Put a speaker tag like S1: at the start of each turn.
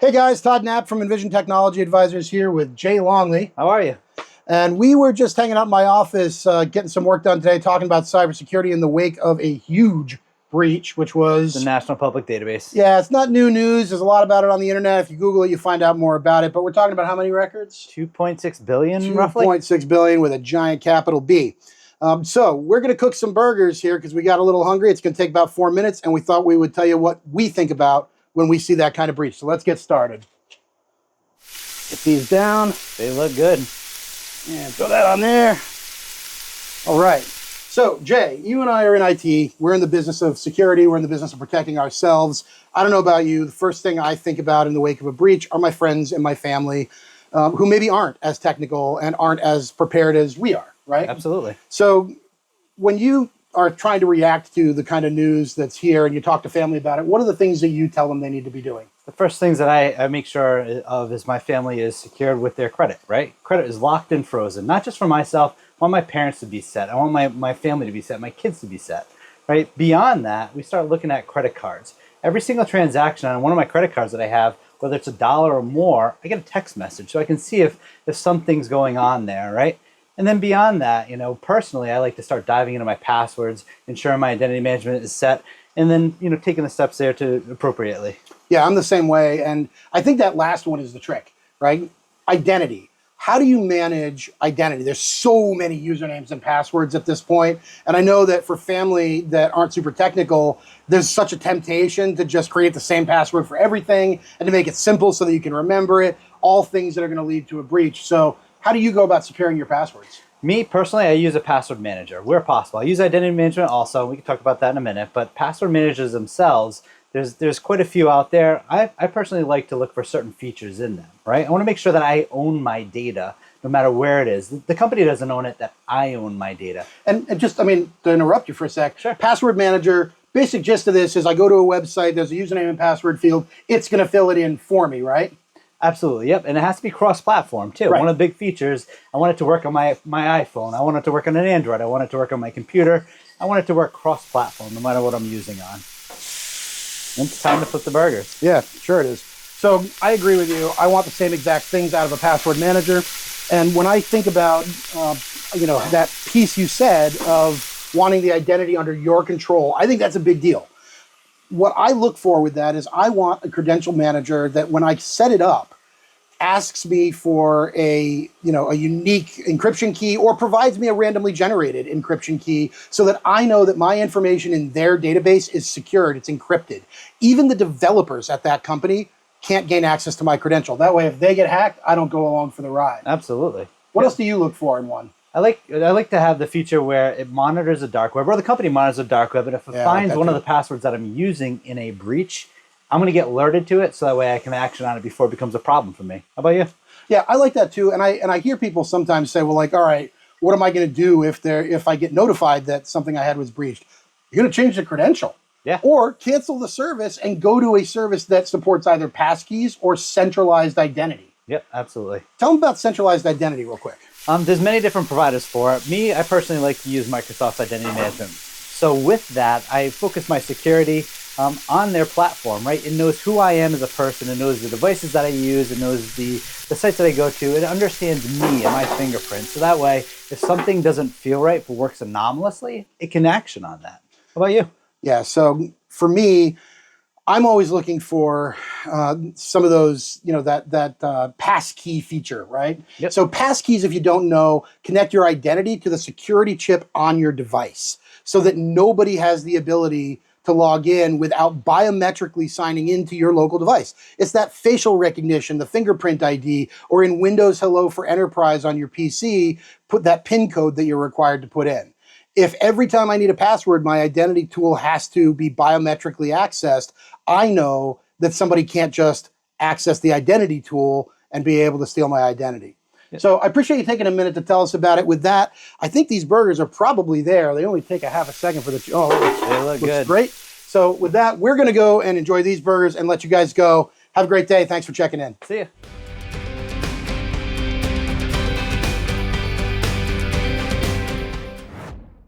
S1: Hey guys, Todd Knapp from Envision Technology Advisors here with Jay Longley.
S2: How are you?
S1: And we were just hanging out in my office getting some work done today, talking about cybersecurity in the wake of a huge breach, which was...
S2: The National Public Database.
S1: Yeah, it's not new news. There's a lot about it on the internet. If you Google it, you find out more about it. But we're talking about how many records?
S2: 2.6 billion, roughly?
S1: 2.6 billion with a giant capital B. So we're going to cook some burgers here because we got a little hungry. It's going to take about 4 minutes, and we thought we would tell you what we think about when we see that kind of breach. So let's get started. Get these down.
S2: They look good.
S1: And throw that on there. All right. So, Jay, you and I are in IT. We're in the business of security. We're in the business of protecting ourselves. I don't know about you. The first thing I think about in the wake of a breach are my friends and my family who maybe aren't as technical and aren't as prepared as we are, right?
S2: Absolutely.
S1: So when you are trying to react to the kind of news that's here and you talk to family about it, what are the things that you tell them they need to be doing?
S2: The first things that I make sure of is my family is secured with their credit, right? Credit is locked and frozen, not just for myself. I want my parents to be set. I want my family to be set, my kids to be set, right? Beyond that, we start looking at credit cards. Every single transaction on one of my credit cards that I have, whether it's $1 or more, I get a text message so I can see if something's going on there, right? And then beyond that, you know, personally, I like to start diving into my passwords, ensuring my identity management is set, and then, you know, taking the steps there to appropriately.
S1: Yeah, I'm the same way. And I think that last one is the trick, right? Identity. How do you manage identity? There's so many usernames and passwords at this point. And I know that for family that aren't super technical, there's such a temptation to just create the same password for everything and to make it simple so that you can remember it, all things that are going to lead to a breach. So how do you go about securing your passwords?
S2: Me, personally, I use a password manager where possible. I use identity management also. We can talk about that in a minute. But password managers themselves, there's quite a few out there. I personally like to look for certain features in them, right? I want to make sure that I own my data no matter where it is. The company doesn't own it, that I own my data.
S1: And just, I mean, to interrupt you for a sec,
S2: sure.
S1: Password manager, basic gist of this is I go to a website, there's a username and password field, it's going to fill it in for me, right?
S2: Absolutely, yep. And it has to be cross-platform too.
S1: Right.
S2: One of the big features, I want it to work on my iPhone. I want it to work on an Android. I want it to work on my computer. I want it to work cross-platform no matter what I'm using on. And it's time to flip the burgers.
S1: Yeah, sure it is. So I agree with you. I want the same exact things out of a password manager. And when I think about, you know, that piece you said of wanting the identity under your control, I think that's a big deal. What I look for with that is I want a credential manager that when I set it up, asks me for a unique encryption key or provides me a randomly generated encryption key so that I know that my information in their database is secured, it's encrypted. Even the developers at that company can't gain access to my credential. That way, if they get hacked, I don't go along for the ride.
S2: Absolutely.
S1: What else do you look for in one?
S2: I like to have the feature where it monitors the dark web, or the company monitors the dark web, and if it finds one of the passwords that I'm using in a breach, I'm going to get alerted to it so that way I can action on it before it becomes a problem for me. How about you?
S1: Yeah, I like that too. And I hear people sometimes say, well, like, all right, what am I going to do if I get notified that something I had was breached? You're going to change the credential.
S2: Yeah.
S1: Or cancel the service and go to a service that supports either passkeys or centralized identity.
S2: Yep, absolutely.
S1: Tell them about centralized identity real quick.
S2: There's many different providers for it. Me, I personally like to use Microsoft's identity management. So with that, I focus my security on their platform, right? It knows who I am as a person. It knows the devices that I use. It knows the sites that I go to. It understands me and my fingerprint. So that way, if something doesn't feel right but works anomalously, it can action on that. How about you?
S1: Yeah, so for me, I'm always looking for some of those, you know, that passkey feature, right?
S2: Yep.
S1: So passkeys, if you don't know, connect your identity to the security chip on your device so that nobody has the ability to log in without biometrically signing into your local device. It's that facial recognition, the fingerprint ID, or in Windows Hello for Enterprise on your PC, put that PIN code that you're required to put in. If every time I need a password, my identity tool has to be biometrically accessed, I know that somebody can't just access the identity tool and be able to steal my identity. Yeah. So I appreciate you taking a minute to tell us about it. With that, I think these burgers are probably there. They only take a half a second for the... Oh,
S2: they look good.
S1: Great. So with that, we're going to go and enjoy these burgers and let you guys go. Have a great day. Thanks for checking in.
S2: See ya.